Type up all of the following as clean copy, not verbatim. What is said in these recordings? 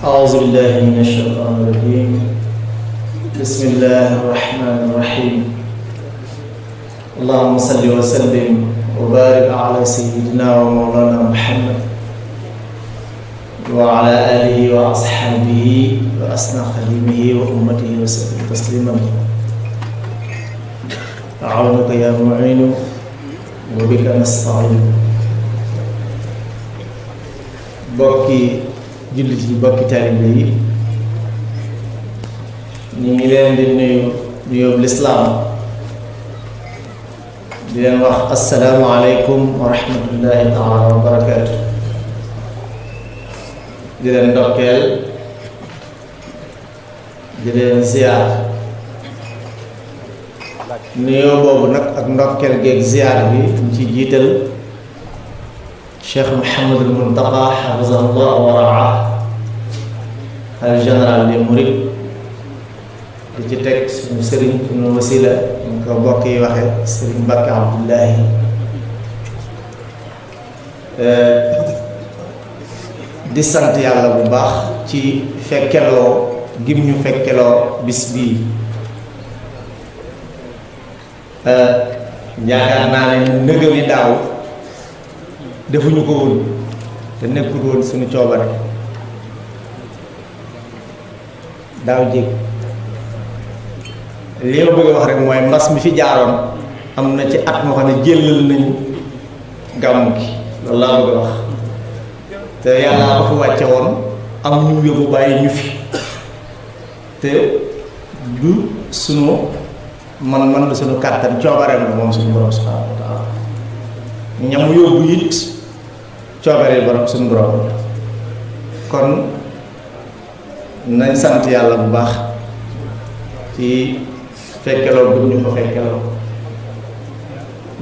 أعوذ بالله من الشيطان الرجيم. بسم الله الرحمن الرحيم. اللهم صل وسلم وبارك على سيدنا ومولانا محمد وعلى آله وأصحابه وأسنى خديمه وأمته وسلم تسليما. أعوذك يا معين وبك نستعين. bokki jullit yi bokki taalibe yi ñu ngi leen di nuyu lislaam di leen wax assalaamu aleykum wa rahmatullahi taala wa barakaatu. di leen ndokkeel di leen ziyaar. nuyoo boobu nag ak ndokkeel geeg ziyaar bi ñu ci jiital Cheikh Mouhamadul Muntaqa xafisahullah wa raa al général des mourides di ci teg suñu sëriñ suñu wasila ñu ko bokk yi waxe sëriñ Mbàkke Abdullahi di sant yàlla bu baax ci fekkeloo gim ñu fekkeloo bis bii. yaakaar naa ne nëgëmi daaw defuñu ko woon te nekkul woon suñu coobare. daaw jéeg li ma bëgg a wax rek mooy mbas mi fi jaaroon am na ci at moo xam ne jëlal nañu gàmmu gi loolu laa bëgg a wax te yàllaa ko fi wàcce woon am ñu yóbbu bàyyi ñu fi te du sunu man du sunu kàttan coobareem la moom suñu borom subhanahu wa taala ñam yóbbu it coobaree borom suñu borom. kon nañ sant yàlla bu baax ci fekkeloo bu ñu ko fekkeloo.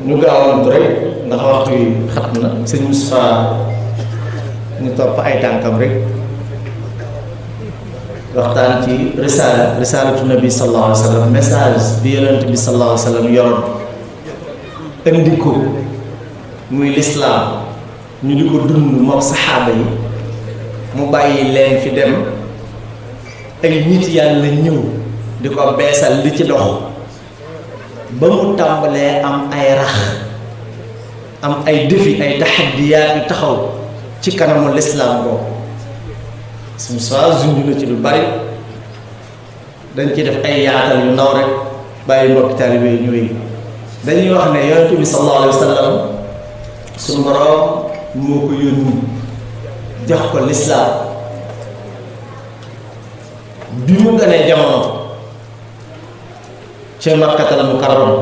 ñu gaawantu rek ndax waxtu yi xat na sëñ Moustapha ñu topp ay tànkam rek waxtaan ci risalatu nabi sallallahu alayhi wa sallam, message bi yonent bi sallallahu alayhi wa sallam yoroon indi ko muy lislaam ñu di ko dund moom saxaaba yi mu bàyyi leen fi dem ay nit yàlla ñëw di ko beesal li ci dox ba mu tàmbalee am ay rax am ay défi ay taxaddiyaat yu taxaw ci kanamu lislaam boobu. suñu saa junj na ci lu bari dañ ci def ay yaatal yu ndaw rek bàyyi mbokki taalibe yi ñëwee. dañuy wax ne yonent bi sallallahu alayhi wa sallam suñu borom moo ko yónni jox ko lislaam bi mu gënee jamono ca Makkatal Mukarram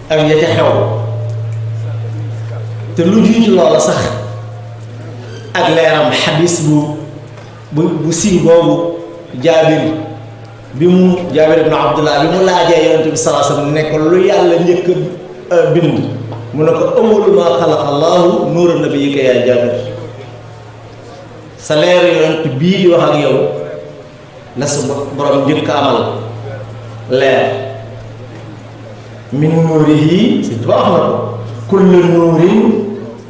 ak ya ca xew te lu jiitu loola sax ak leeram xadis bu siiw boobu Jaabir ibnu Abdullah bi mu laajee yonent bi sallallahu alayhi wa sallam ne ko lu yàlla njëkk a bind mu ne ko awwalu maa xalaqa Allahu nuura nabiyyika yaa Jaabir. sa leer yonent bii di wax ak yow la sa borom njëkk amal leer min nuurihi si wax na ko kullu nuurin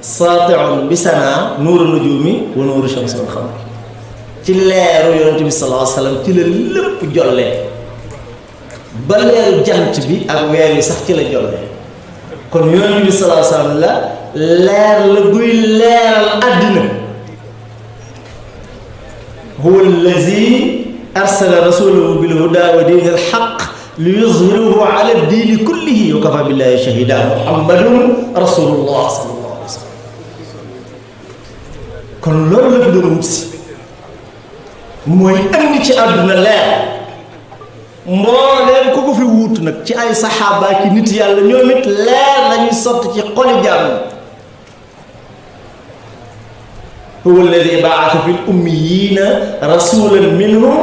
saati'un bi sana nuuru nujumi wa nuuru shamsi wal qamar. ci leeru yonent bi sallallahu alayhi wa sallam ci la lépp jollee ba leeru jant bi ak weer yi sax ci la jollee. kon yonent bi sallallahu alayhi wa sallam la leer la guy leeral àddina. huwa allazi arsala rasulahu bil huda wa dinil haqq li yuzhirahu ala diini kullihi wa kafa billahi shahida. muhammadun rasulullah sallallahu alayhi wa sallam. kon loolu la fi doon wut si mooy andi ci àdduna leer. mbooleem ku ko fi wuut nag ci ay saxaaba ki nit yàlla ñoom it leer lañuy sotti ci xoli jàmm. huwa alladi baata fi l ummiyina rasulan minhum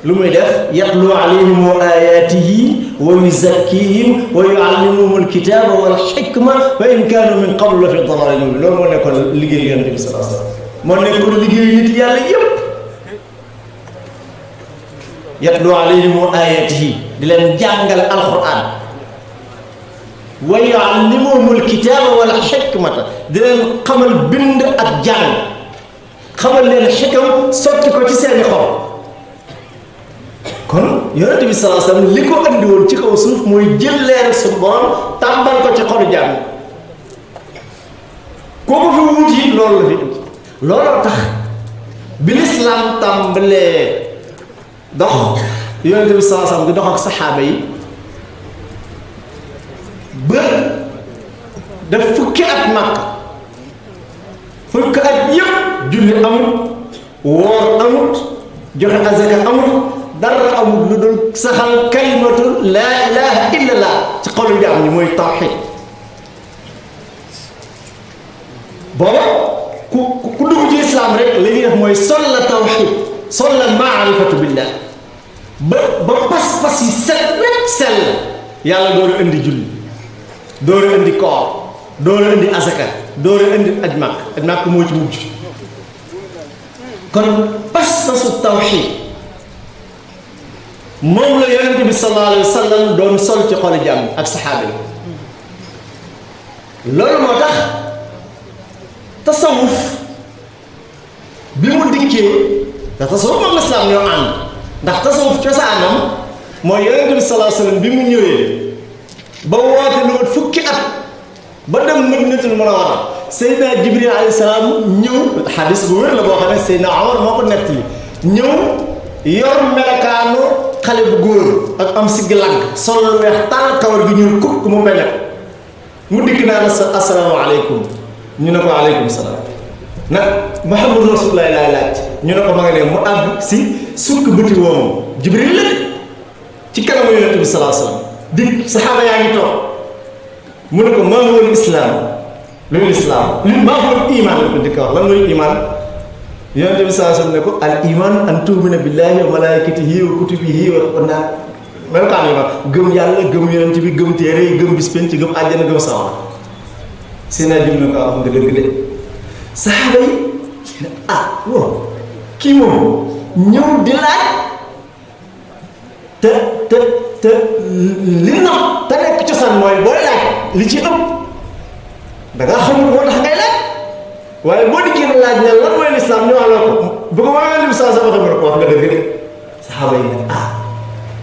lu muy def yatlu alayhim ayatihi wa yuzakkihim wa yuallimuhum alkitaba wal xikma wa in kaanu min qablu la fi dalalin mubin. loolu moo nekkoon liggéey yonent bi sallallahu alayhi wa sallam moo nekkoon liggéey nit yàlla yépp. yatlu alayhim ayatihi di leen jàngal alquran wa yuallimuhumul kitaaba wal xikmata di leen xamal bind ak jàng xamal leen xikam sotti ko ci seeni xol kon yonent bi sallallahu alayhi wasallam li ko andi woon ci kaw suuf mooy jël leer suñu borom tàmbal ko ci xolu jàng kooku fi wuuti loolu la fi indi looloo tax bi lislaam tàmbalee dox yonent bi sallallahu alayhi wasallam di dox ak saxaaba yi ba daf fukki at Makka fukki at yëpp julli amut woor amut joxe azaka amut dara amut lu dul saxal kalimatu laa ilaha illallah ci xolu jaam ñi mooy tawxid booba ku dugg ci islam rek li ñuy def mooy sol la tawxid sol la maarifatu billah ba pas-pas yi set rek sell yàlla door a indi julli door a indi koor door a indi asaka door a indi aj màkk moo ci mujj kon pas-pasu tawxid moom la yonent bi sallallahu alayhi wa sallam doon sol ci xolu jàmm ak saxaaba yi loolu moo tax tasawuf bi mu dikkee te tasawuf moom lislaam ñoo ànd ndax tasawuf cosaanam mooy yonent bi sallallahu alayhi wa sallam bi mu ñëwee ba woote lu mat fukki at ba dem Madinatul Munawwara Seydina Jibril alayhi salaam ñëw xadis bu wér la boo xam ne Seydina Omar moo ko nettali ñëw yor melakaanu xale bu góor ak am sigg lànk sol lu weex tàll kawar gi ñuul kukk mu mel mu dikk naa ne asalaamaaleykum ñu ne ko aleykum salaam nag Muhammadu Rasulullah laay laaj ñu ne ko ma nga ne mu àgg si sukk bëti woomu Jibril la ci kanamu yonent bi sallallahu alayhi wasallam di saxaaba yaa ngi toog mu ne ko maa huwa al-islaam luy lislaam li maa huwa al-iimaan la ko njëkk a wax lan mooy iimaan yonent bi sallallahu alayhi wasallam ne ko al-iimaan an tu'mina billahi wa malaa'ikatihi wa kutubihi wa naa melokaan yi ma gëm yàlla gëm yonent bi gëm téere yi gëm bis penc gëm àjjana gëm sawara si naa jëm na ko wax nga dëgg de saxaaba yi wow kii moom ñëw di laaj te li na te nekk cosaan mooy booy laaj li ci ëpp da nga xamul moo tax ngay laaj waaye boo dikkee na laaj ne lan mooy lislaam ñu wax la ko bu ko waxee lim saa sama xam ko wax nga dëgg de saxaaba yi ne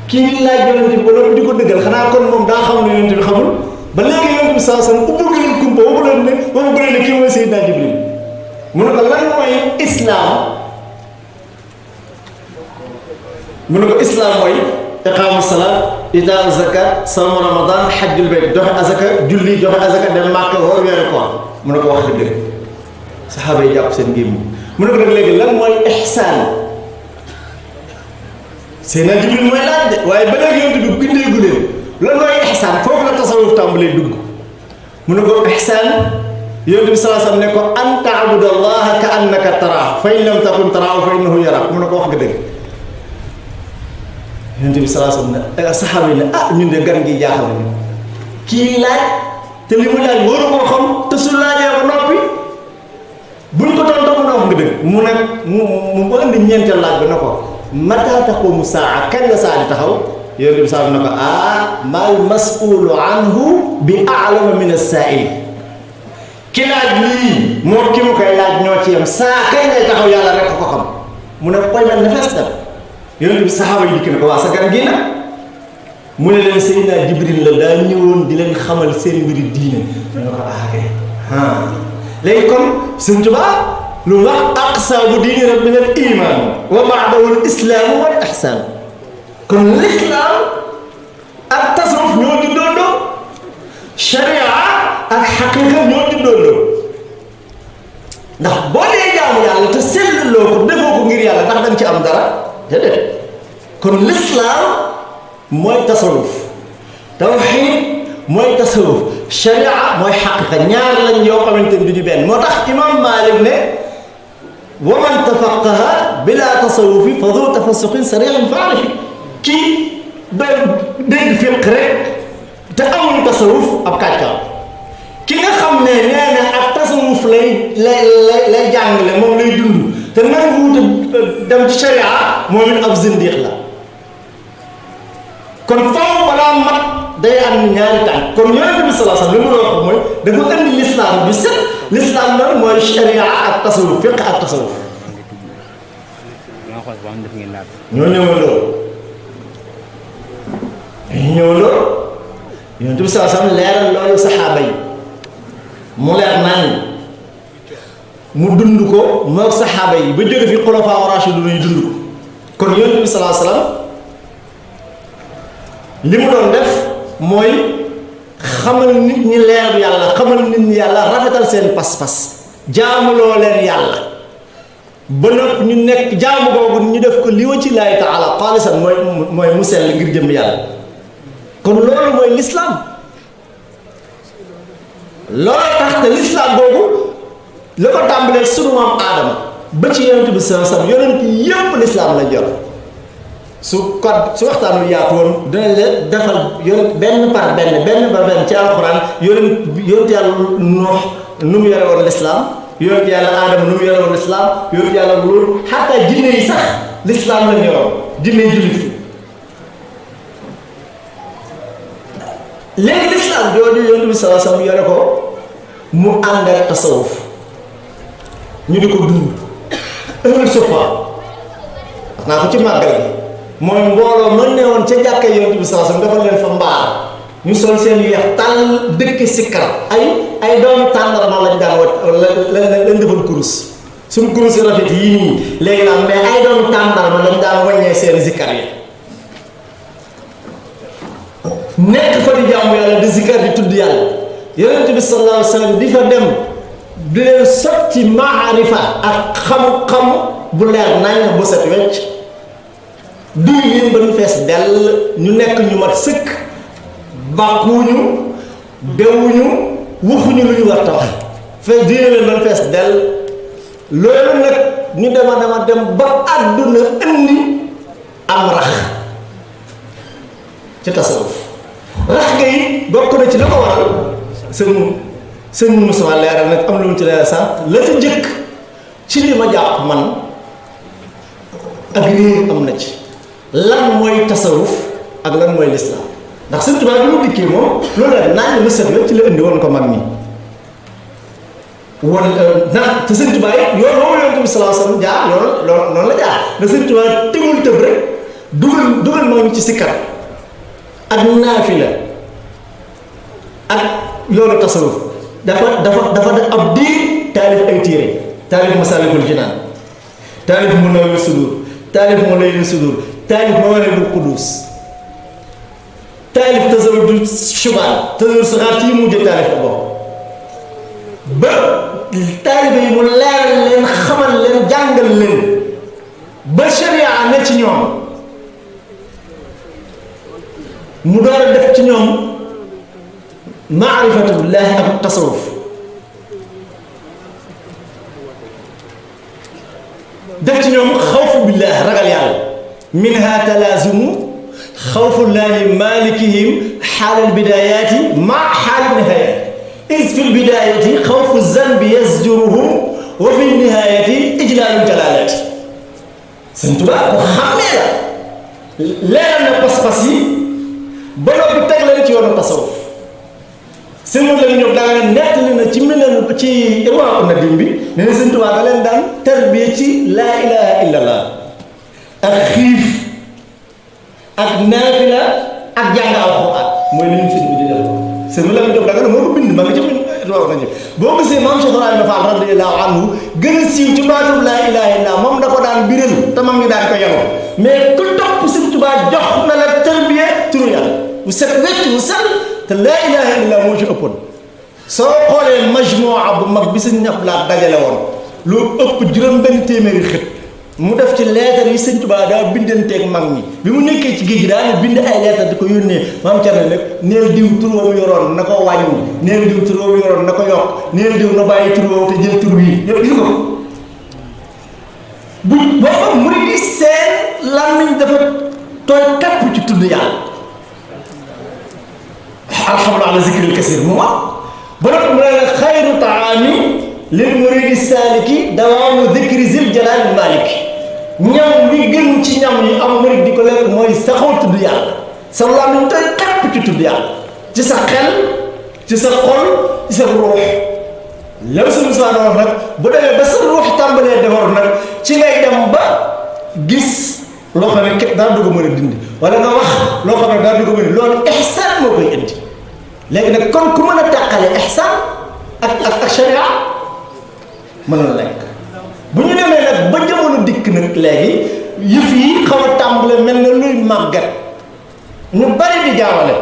kii ngi laaj yonent bi ba noppi di ko dëggal xanaa kon moom daa xam ne yonent bi xamul ba léegi yonent bi saa sama ubbu gi leen kumpa waxu leen ne kii mooy Seydina Jibril mu ne ko lan mooy islaam mu ne ko islaam mooy iqaamu salaat itaa zakat sawmu ramadan xajjul bayt joxe azaka julli joxe azaka dem màkka woor weeru koor mu ne ko wax dëgg saxaaba yi jàpp seen ngir mu ne ko nag léegi lan mooy ixsaan Seydina Jibril mooy laaj de waaye ba léegi yonent bi bindeegu leen lan mooy ixsaan foofu la tasawuf tàmbalee dugg mu ne ko ixsaan yonent bi sallallahu alayhi wasallam ne ko an ta'buda allaha ka annaka taraahu fa in lam takun taraahu fa innahu yaraak mu ne ko wax nga dëgg yonent bi sallallahu alayhi wasallam ne saxaaba yi ne ñun de gan gi jaaxal nañu kii laaj te li mu laaj waru koo xam te su laajee ba noppi buñ ko doon doon wax nga dëgg mu ne mu indi ñeenteel laaj bi ne ko mata taqumu saa kañ la saa di taxaw yonent bi sallallahu alayhi wasallam ne ko mal mas'ulu anhu bi a'lama min as-sa'il ki laaj lii moo ki mu koy laaj ñoo ci yam saa kañ lay taxaw yàlla rek ko xam mu ne koy mel ne fes def yonent bi saxaaba yi dikk na ko waa sa gan gi nag mu ne leen Seydina Jibril la daa ñëwoon di leen xamal seen mbiri diine ñu ne ko kay léegi kon Sëñ Tuubaa lu wax aqsaamu diini rabbina al-iimaan wa ba'dahu al-islaamu wal ihsaan kon l'islam ak tasawuf ñoo juddoondoo sharia ak xaqiiqa ñoo juddoondoo ndax boo dee jaamu yàlla te selluloo ko defoo ko ngir yàlla ndax dañ ci am dara déedéet kon l'islam mooy tasawuf tawxiid mooy tasawuf sharia mooy xaqiqa ñaar lañ yoo xamante ni du ñu benn moo tax imam Maalik ne wa man tafaqaha bila tasawufi fa du tafassuqin sari'in faarifi kii dégg fiq rek te amul tasawuf ab kàccaar ki nga xam ne nee na ab tasawuf lay jàngale moom lay dund te nangu wut dem ci sharia moom it ab zindiq la kon faaw balaa mat day am ñaari tànk kon yonent bi sallallahu alayhi wasallam li mu wax mooy dafa indi l'islam bi set l'islam nag mooy sharia ak tasawuf fiqh ak tasawuf ñoo ñëwandoo yonent bi sallallahu alayhi wasallam leeral loolu saxaaba yi mu leer nañ mu dund ko moog saxaaba yi ba jóge fi xulafaa raashidun yi dund ko kon yonent bi sallallahu alayhi wasallam li mu doon def mooy xamal nit ñi leer yàlla xamal nit ñi yàlla rafetal seen pas-pas jaamuloo leen yàlla ba nag ñu nekk jaamu googu ñu def ko li wajhi llaahi taala xaalisan mooy mu sell ngir jëm yàlla kon loolu mooy l'islam loolu tax te l'islam boobu la ko tàmbalee sunu maam aadama ba ci yonent bi sallallahu alayhi wasallam yonent yépp l'islam la jot su waxtaan wi yaatu woon dinañ la defal yonent benn par benn ci alxuraan yonent yàlla Nuux nu mu yore woon l'islam yonent yàlla aadama nu mu yore woon l'islam yonent yàlla loolu xataa jinne yi sax l'islam lañ yoroon jinne yi jullit léegi l'islam jooju yonent bi sallallahu alayhi wasallam yore ko mu ànd ak tasawuf ñu di ko dund ëllëg sofa wax naa ko ci màggal bi mooy mbooloo mën ne woon ca jàkkee yonent bi sallallahu alayhi wasallam dafa leen fa mbaar ñu sol seen weex tàll dëkk sikkar ay doomu tàndarma lañ daan lañ defal kurus suñu kurus yi rafet yii nii léegi nag mais ay doomu tàndarma lañ daan wàññee seen sikkar yi nekk fa di jàmm yàlla di sikkar di tudd yàlla yonent bi sallallahu alayhi wasallam di fa dem di leen sotti maarifa ak xam-xam bu leer nañ bu set wecc duy leen ba ñu fees dell ñu nekk ñu mat sëkk bàkkuwuñu bewuñu waxuñu lu ñu war ta wax fees duy leen ba ñu fees dell loolu nag ñu dema dem ba àdduna indi am rax ci tasawuf rax ga yi bokk na ci la ko waral sëñ Moussa leeral nag am lu mu ci leeral sax la ci njëkk ci li ma jàpp man ak réer am na ci lan mooy tasawuf ak lan mooy lislaam ndax Sëñ Tuubaa bi mu dikkee moom loolu la naan lu set ci la indi woon ko mag mi woon ndax te Sëñ Tuubaa yi yoon woowu Yonent bi sallallahu alayhi wasallam jaar yoon loolu noonu la jaar ndax Sëñ Tuubaa tegul tëb rek dugal moo ñu ci sikkar ak naafila ak yoonu tasawuf dafa ab diir taalif ay téere taalif Masaalikul Jinaan taalif Munawwirus Sudur taalif Mulayyinus Sudur taalif Mawaahibul Quddus taalif Tazawwudul Shubaan Tazawwudul Sixaar ci mujj taalif ko bokk ba taalibe yi mu leeral leen xamal leen jàngal leen ba sharia ne ci ñoom mu door a def ci ñoom maarifatu billaahi ak tasawuf def ci ñoom xawfu billaahi ragal yàlla minha talaazumu xawfullaahi maalikihim xaalal bidaayaati ma xaalal nihayaati is fi lbidaayati xawfu zanbi yasjuruhum wa fi nihaayati ijlaalu jalaalati Sëñ Tuubaa ko xàmmee la leeral na pas-pas yi ba noppi teg leen ci yoonu tasawuf sëñ moom la ñu ñëw daa ne nettali na ci mel ci Irwaa Nadim bi ne na Sëñ Tuubaa da leen daan tarbiya ci laa ilaha illallah ak xiif ak naafila ak jàng alxuraan mooy li ñu sëñ bi di def sëñ moom la ñu ñëw daa ne moo ko bind ma nga ci Irwaa Nadim boo gisee maam Cheikh Ibrahima Fall radiyallahu anhu gën a siiw ci baatum laa ilaha illallah moom da ko daan biral te mag ngi daan ko yeloo mais ku topp Sëñ Tuubaa jox na la tarbiya turu yàlla bu set wecc bu sell te laa ilaha illallah moo ci ëppoon soo xoolee majmuwa bu mag bi Sëñ Abdu Lahat dajale woon lu ëpp juróom-benn téeméeri xët mu def ci leetar yi Sëñ Tuubaa daa bindanteeg mag ñi bi mu nekkee ci géej gi daa bind ay leetar di ko yónnee maam Cerno nag neel diw tur woowu yoroon na ko wàññi neel diw tur woowu yoroon na ko yokk neel diw na bàyyi tur woowu te jël tur wi yow gis ko bu booba murid yi seen làmmiñ dafa tooy kapp ci tudd yàlla alhamdulilah ala zikril kasir mu wax ba nag mu ne la xayru taami lil muridi saaliki dawaamu zikri zil jalaal maliki ñam li gën ci ñam yi am murid di ko lekk mooy saxoo tudd yàlla sa làmmiñ tey tàpp ci tudd yàlla ci sa xel ci sa xol ci sa ruux lépp suñu soit wax nag bu demee ba sa ruux tàmbalee defaru nag ci ngay dem ba gis loo xam ne képp daal du ko mën a dindi wala nga wax loo xam ne daal du ko mën a loolu ihsaan moo koy indi léegi nag kon ku mën a tàqale ihsaan ak sharia mënul nekk bu ñu demee nag ba jamono dikk nag léegi yëf yi xaw a tàmbale mel na luy màggat ñu bari di jaawale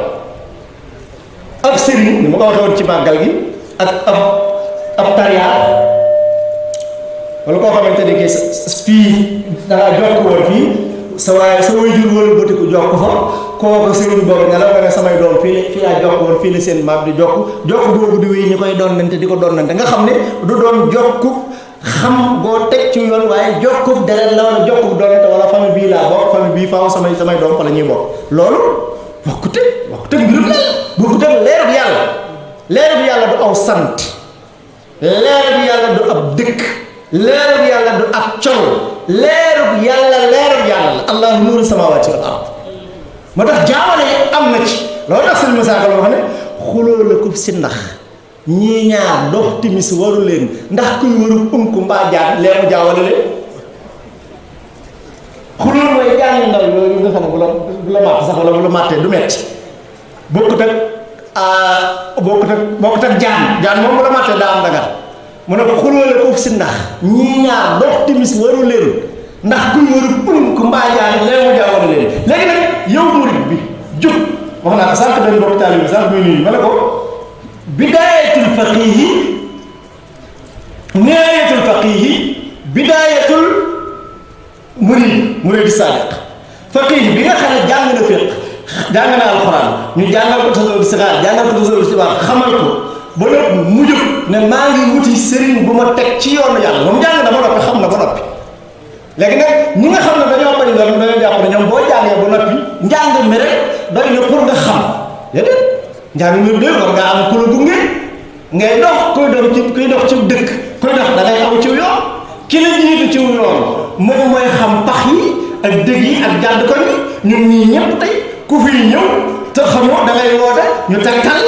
ab sëriñ ni ma ko waxee woon ci màggal gi ak ab tariyaat wala koo xamante ne que fii dangaa jokk woon fii sa waajur wala bëtiku jokk fa kooku sëriñ boobu ne la nga ne samay doom fii laa jokk woon fii la seen maam di jokk boobu di wéy ñu koy donnante di ko donnante nga xam ne du doon jokku xam boo teg ci yoon waaye jokku deret la wala jokku donnante wala famille bii laa bokk famille bii faaw samay doom fa la ñuy bokk loolu bokkute mbirum la bokkute leerub yàlla du aw sant leerub yàlla du ab dëkk leerub yàlla du ab col leerub yàlla la allahu nuuru samaawaati wal ard moo tax jaawale am na ci loolu tax sëñ Musaa Ka wax ne xuloo la ko si ndax ñii ñaar dox timis waru leen ndax kuy waru unku mbaa jaat leemu jaawale leen xuloo mooy jaan ndaw yooyu nga xam ne bu la màtt sax wala bu la màttee du metti bokkut ak jaan moom bu la màttee daa am dagar mu ne ko xuloo la ko si ndax ñii ñaar dox timis waru leen ndax kuy waru unku mbaa jaat leemu jaawale leen léegi nag yow murid bi jub wax naa ko sànq benn bokk taalibe bi sànq muy nuyu ma ne ko bidaayatul faqihi nihayatul faqihi bidaayatul murid sadiq faqihi bi nga xam ne jàng na fiq jàng na alxuraan ñu jàngal ko tasawuf sixaar jàngal ko tasawuf sixaar xamal ko ba noppi mu jóg ne maa ngi wuti sëriñ bu ma teg ci yoonu yàlla moom jàng na ba noppi xam na ba noppi léegi nag ñi nga xam ne dañoo bañ loolu dañoo jàpp ne ñoom boo jàngee ba noppi njàng mi rek doy na pour nga xam déedéet njàng mi doy war nga am ku la gunge ngay dox kuy dox ci dëkk kuy dox da ngay aw ci yoon ki la jiitu ci yoon moom mooy xam pax yi ak dëgg yi ak jàdd ko ni ñun ñii ñëpp tey ku fiy ñëw te xamoo da ngay woote ñu tegtal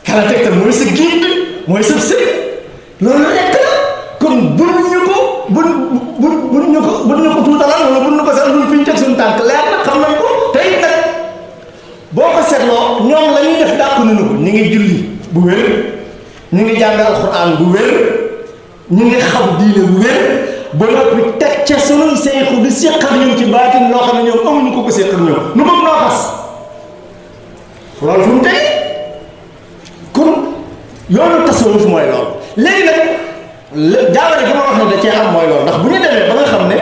kala tegtal mooy sa guide mooy sa sëriñ loolu rekk la kon buñ ñu ko tuutalal wala buñ ñu ko sax luñ fi ñu teg suñu tànk leer na xam nañ ko tey nag boo ko seetloo ñoom la ñuy def dàqu nañu ko ñu ngi julli bu wér ñu ngi jàng alxuraan bu wér ñu ngi xam diine bu wér ba noppi teg ca sunu seexu di séq ak ñoom ci baatin loo xam ne ñoom amuñu ko séq ak ñoom nu bëgg noo xas loolu fu mu tey kon yoonu tasawuf mooy loolu léegi nag jaawale gi ma wax ne da cee am mooy loolu ndax bu ñu demee ba nga xam ne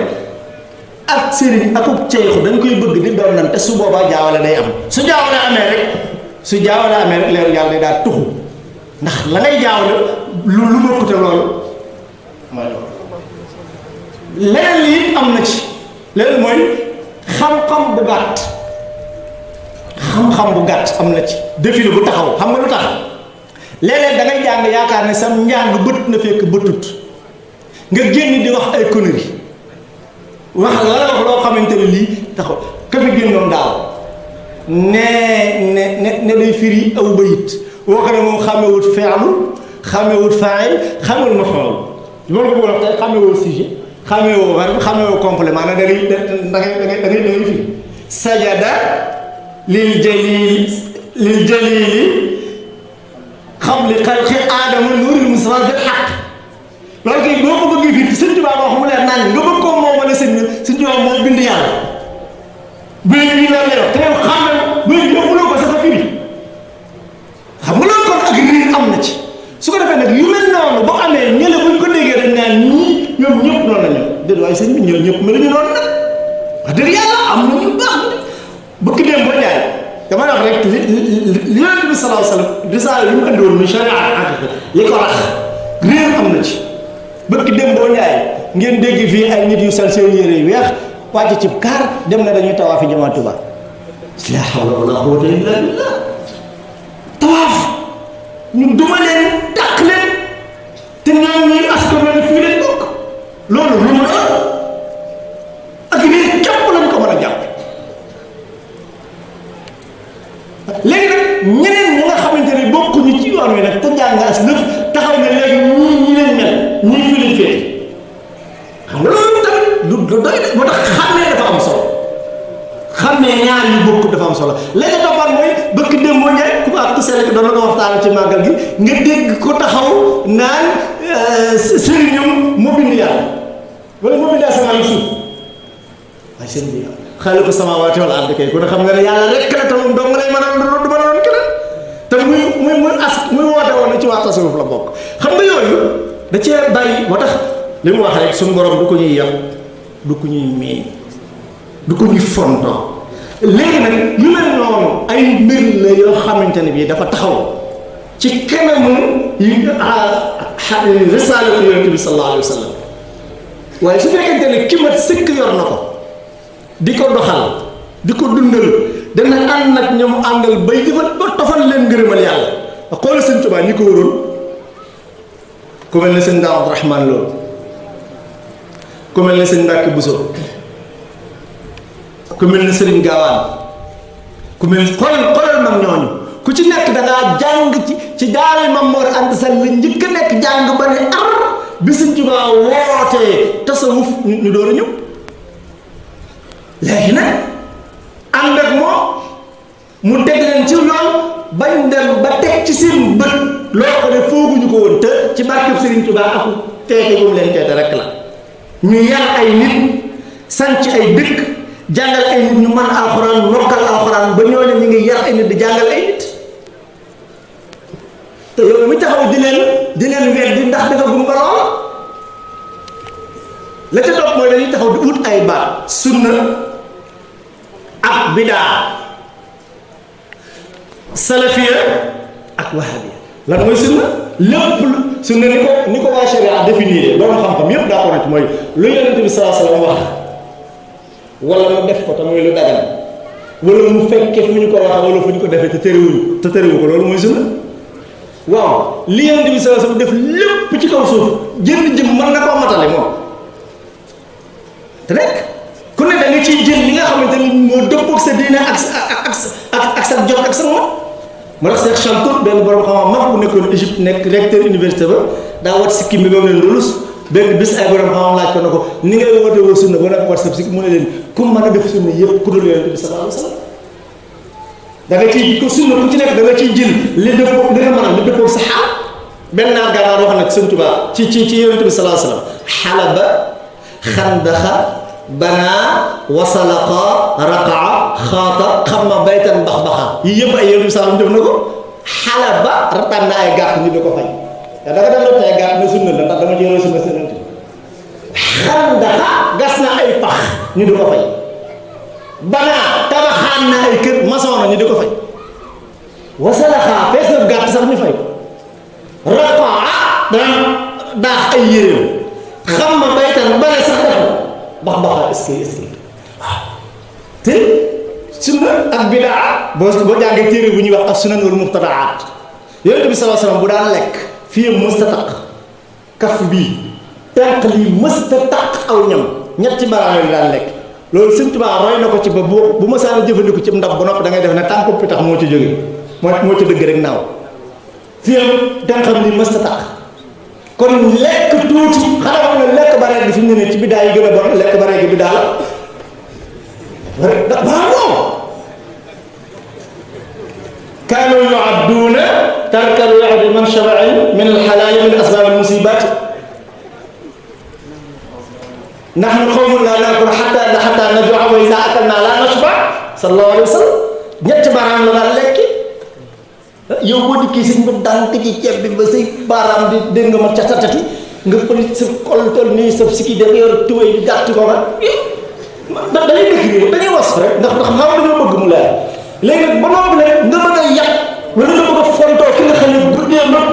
ak sëriñ akub ceexu dañ koy bëgg di doon nan te su boobaa jaawale day am su jaawale amee rek leeru yàlla day daal tuxu ndax la ngay jaawale lu bokkute loolu mooy loolu leneen lii am na ci leneen mooy xam-xam bu gàtt am na ci défilé bu taxaw xam nga lu tax léeg-léeg da ngay jàng yaakaar ne sam njàng bët na fekk bëtut nga génn di wax ay conneries wax la wax loo xamante ne lii taxaw ka fi génnoon daaw ne day firi aw bayit woo xam ne moom xàmmewut feelu xàmmewut faayil xàmmewul maf'ul loolu nga bëgg wax tey xàmmewoo sujet xàmmewoo verbe xàmmewoo complément na da ngay firi sajada lil jalili xabli xalqi aadama nuuril mustafa bil haqq loolu kay boo ko bëggee fii Sëñ Tuubaa wax mu leer naan nga bëgg koo moo mën a Sëñ Tuubaa moo bind yàlla bëy bii la lay wax te yow xam ne bëy yóbbuloo ko sax a firi xam nga loolu kon ak riir am na ci su ko defee nag yu mel noonu boo amee ñële buñ ko déggee dañ naan ñii ñoom ñëpp noonu la ñu déedéet waaye sëñ bi ñëpp meluñu noonu nag wax dëgg yàlla am na ñu baax bëgg dem ba jaay dama wax rek li Yonent bi sallallahu alayhi wa sallam risaala li mu andi woon muy sharia ak li ko rax réer am na ci bëgg dem boo njaay ngeen dégg fii ay nit yu sol seen yére yu weex wàcc ci kaar dem na dañuy tawaafi jumaa Tuubaa la hawla wala quwwata illa billah tawaaf ñu duma leen dàq leen te ñoom ñuy askan wi fii leen bokk loolu lu mu doon ak réer képp lañ ko mën a jàpp as lëf taxaw ne léegi ñi leen mel ñii fi leen féete xam nga loolu tamit du doy de moo tax xàmmee dafa am solo xàmmee ñaar yu bokk dafa am solo léegi toppaat mooy bëgg dem moo ñëw ku baax ku sell doon na ko waxtaan ci màggal gi nga dégg ko taxaw naan sëriñam moo bind yàlla wala moo bind asamaan ak suuf waaye seen bi xaale ko samaawaati wal ard kay kon xam nga ne yàlla rek la te moom dong lay mën a du mën a doon keneen te muy woote woon ci waa tasawuf la bokk xam nga yooyu da cee bàyyi moo tax li mu wax rek suñu borom du ko ñuy yàq du ko ñuy miin du ko ñuy fonto léegi nag yu mel noonu ay mbir la yoo xamante ne bii dafa taxaw ci kanamu yi risaalatu yonent bi sallallahu alayhi wa sallam waaye su fekkente ne ki mat sëkk yor na ko di ko doxal di ko dundal dana ànd nag ñoom àndal bay jëfal ba tofal leen ngërëmal yàlla xoolal sëñ Tuubaa ñi ko waroon ku mel ne sëñ Ndaw Abdourahmane Lo ku mel ne sëñ Mbàkke Buso ku mel ne Sëriñ Gaawaan ku mel ne xoolal mag ñooñu ku ci nekk da ngaa jàng ci daara Maam Mor Anta Sali la njëkk a nekk jàng ba ne ar bi sëñ Tuubaa wootee tasawuf ñu door a ñëw léegi nag ànd ak moom mu teg leen ci yoon bañ dem ba teg ci seen bët loo ko ne fooguñu ko woon te ci barkeb Sëriñ Tuubaa ak teete bu mu leen teete rek la ñu yar ay nit sanc ay dëkk jàngal ay nit ñu mën alxuraan mokkal alxuraan ba ñooñu ñu ngi yar ay nit di jàngal ay nit te yow mi taxaw di leen weddi ndax dafa gumba lool la ca topp mooy dañuy taxaw di ut ay baat sunna ak bidaa salafiya ak wahabiya lan mooy sunna lépp sunna ni ko waa sharia définir borom xam-xam yëpp d'accord na ci mooy lu Yonent bi sallallahu alayhi wa sallam wax wala mu def ko te muy lu dagan wala mu fekkee fu ñu ko wax wala fu ñu ko defee te terewu ko loolu mooy sunna waaw li Yonent bi sallallahu alayhi wa sallam def lépp ci kaw suuf jënd jëm mën na koo matale moom te rek ku ne da nga ciy jël li nga xamante ni moo dëppoog sa diine ak sa jot ak sa moom moo tax Cheikh Chantour benn borom xam-xam mag bu nekkoon Égypte nekk recteur université ba daa wat si kim bi ba mu leen lulus benn bis ay borom xam-xam laaj ko na ko ni ngay woote woo sunna ba nag WhatsApp si mu ne leen ku mën a def sunna yëpp ku dul Yonent bi sallallahu alayhi wa sallam da nga ciy ko sunna ku ci nekk da nga ciy jël li dëppoo li nga mën a li dëppoo sa xaal benn naar gànnaar wax nag Sëñ Tuubaa ci Yonent bi sallallahu alayhi wa sallam xalaba xandaxa banaa wasalaqa raqaa xaata xamma baytan baxbaxa yii yëpp ay Yonent bi sallallahu alayhi wa sallam def na ko xalaba rataan na ay gàtt ñu di ko fay da nga dem rek ay gàtt ne sunna la ndax dama ci yore sunna Yonent bi xandaxa gas na ay pax ñu di ko fay banaa tabaxaan na ay kër maçon na ñu di ko fay wasalaqa fees na gàtt sax ñu fay raqaa dana daax ay yéreem xamma baytan bane sax def bax est-ce que waaw te sunna ak bidaa boo jàngee téere bu ñuy wax ak sunan wal muqtadaat Yonent bi sallallahu alayhi wasallam bu daan lekk fii mësta taq kaf bii tenq lii mësta taq aw ñam ñetti baraam yi daan lekk loolu Sëñ Tuubaa roy na ko ci ba bu ma saana jëfandiku ci ndax ba noppi da ngay def ne tànk bi tax moo ci jóge moo ci dëgg rek naaw fii tenqam lii mësta taq kon lekk tuuti xanaa xam ne lekk bare gi fi mu ne ci biddaa yi gën a bon lekk bare gi biddaa la waaw kaanu yu'adduuna tarka al-wa'di man shaba'a min al-halaal min asbaab al-musiibaat nahnu qawmun laa naakulu hattaa najuu'a wa izaa akalnaa laa nashba' sallallahu alayhi wa sallam ñetti baaraam la daan lekki yow boo dikkee si nga dànk ci ceeb bi ba say baaraam di dégg nga ma catatati nga përi sa xol tol nii sa sikki da nga yor tuwéy bi gàtt ko nga dañuy dëkk dañuy was rek ndax xam dañoo bëgg mu leer léegi nag ba noppi nag nga bëgg a yàq wala nga bëgg a fontoo ki nga xam ne guddee nag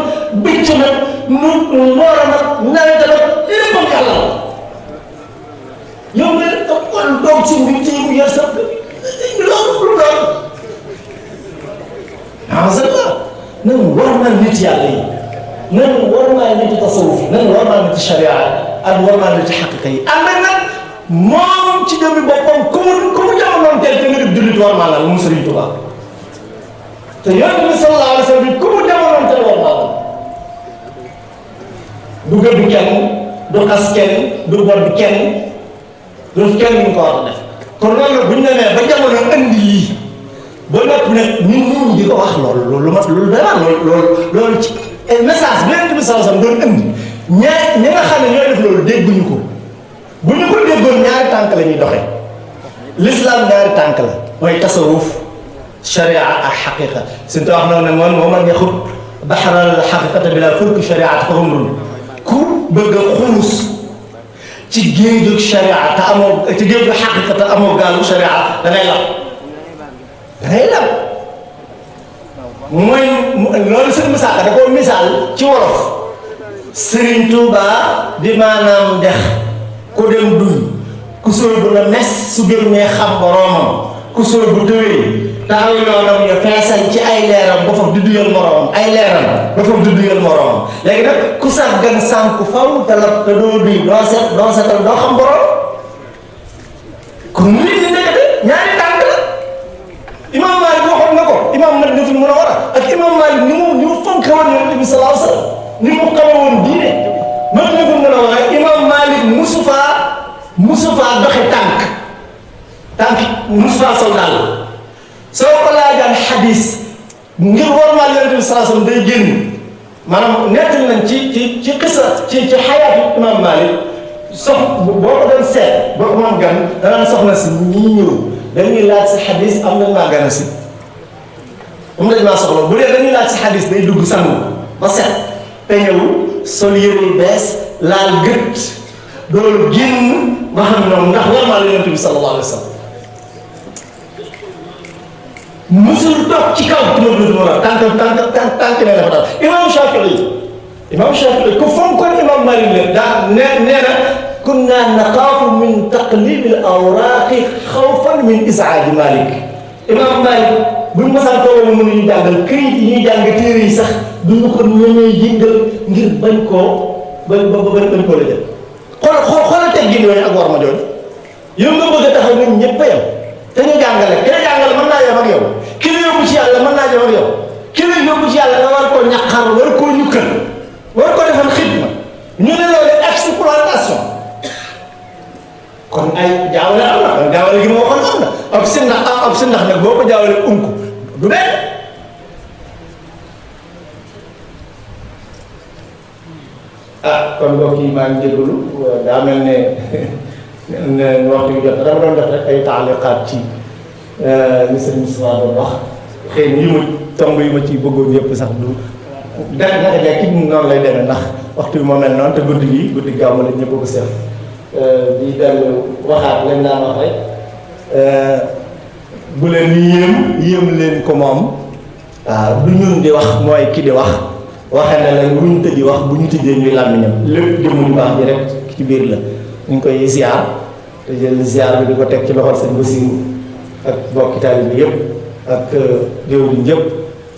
bëcc nag nu noora nag nawet nag lépp am yàlla yow nga kon doog si mbir ci mu yor sa loolu doon nan war naa nit yàlla yi nan war naa nit tasawuf nan war naa nit sharia ak war naa nit xaqiqa yi ànd ak nag moom ci jëmmi boppam ku mu jamonoon teel te nga def jullit war naa la mu Sëriñ Tuubaa te Yonent bi sallallahu alayhi wa sallam ku mu jamonoon teel war naa la du xas kenn du bodd kenn loolu kenn ñu ko war a def kon loolu bu ñu demee ba jamono andi lii ba noppi nag ñun di ko wax loolu loolu ci message bi Yonent bi sallallahu alayhi wasallam doon andi ñi nga xam ne ñooy def loolu dégguñu ko bu ñu ko déggoon ñaari tànk la ñuy doxee l'islam ñaari tànk la mooy tasawuf sharia ak xaqiqa suñu wax na ne moom man yaxut baxaral xaqiqata bi la fulki shariat fa umrun ku bëgg a xuus ci géeju sharia te amoo ci géeju xaqiqa te amoo gaalu sharia da ngay lab mooy loolu seen misaal da koo misaal ci wolof Serigne Touba di maanaam dex ku dem duy ku sóobu la mes su génnee xam boroomam ku sóobu tëwee taxaw yoonam ya feesal ci ay leeram ba foofu di duyal moroomam ay leeram ba foofu di duyal moroomam léegi nag ku sàggan sànku faw te la te doo duy doo setal doo xam boroom kon nit ñi nekkati ñaari tànk la imam Malik waxoon na ko imam Madinatul Munawwara ak imam Malik ni mu fonke woon Yonent bi sallallahu alayhi wasallam ni mu xame woon diine Madinatul Munawwara imam Malik musu faa doxe tànk musu faa sol daal soo ko laajaan xadis ngir wormaal Yonent bi sallallahu alayhi wasallam day génn maanaam nettali nañ ci xisa ci xayaatu imam Malik boo ko doon seet boo ko moom gan danaan soxna si ñii ñëw dañuy laaj si xadis am nañ maa gana si am nañ maa soxla bu dee dañuy laaj si xadis day dugg sangu ba set te ñëw sol yére yu bees laal gët doolu génn ma xam ñoom ndax wormaal Yonent bi sallallahu alayhi wasallam musul toog ci kaw ci moom la tànk ne dafa daal imam Shafi'i ku fonkoon imam Malik la daa nee na kunna naxaafu min taqlib al awraaqi xawfan min is'aad Malik imam Malik buñ masaan toog mu ñu jàngal këyit yi ñuy jàng téere yi sax duñu ko ñemee yëngal ngir bañ koo la jël xoolal teggin yooyu ak war ma jooju yow nga bëgg a taxaw nit ñëpp a yem te ñu jàngale ki la jàngale mën naa yem ak yow ki la yóbbu ci yàlla mën naa yem ak yow ki la yóbbu ci yàlla nga war koo ñaqar war koo ñukkal war koo defal xidma ñu ne loolu exploitation kon ay jaawale am na jaawale gi ma waxoon am na ab si ndax nag boo ko jaawale unku du benn kon mbokk yi maa ngi jégalu daa mel ne waxtu yu jot dama doon def rek ay taaliqaat ci li sëñ Moussa doon wax xëy na yu ma tomb yu ma ci bëggoon yëpp sax du naka jekk noonu lay demee ndax waxtu bi moo mel noonu te guddi gàmmu la ñëpp ko seet di dellu waxaat lañ daan wax rek bu leen yéem leen ko moom waaw du ñun di wax mooy ki di wax waxee ne la bu ñu tëji wax bu ñu tëjee ñuy làmmiñam lépp jëmuñu baax ji rek ci biir la ñu ngi koy ziar te jël ziar bi di ko teg ci loxol seen Basiru ak bokki taalibe bi yëpp ak déwlin yëpp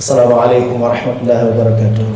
asalaamaaleykum wa rahmatullahi wa barakatuh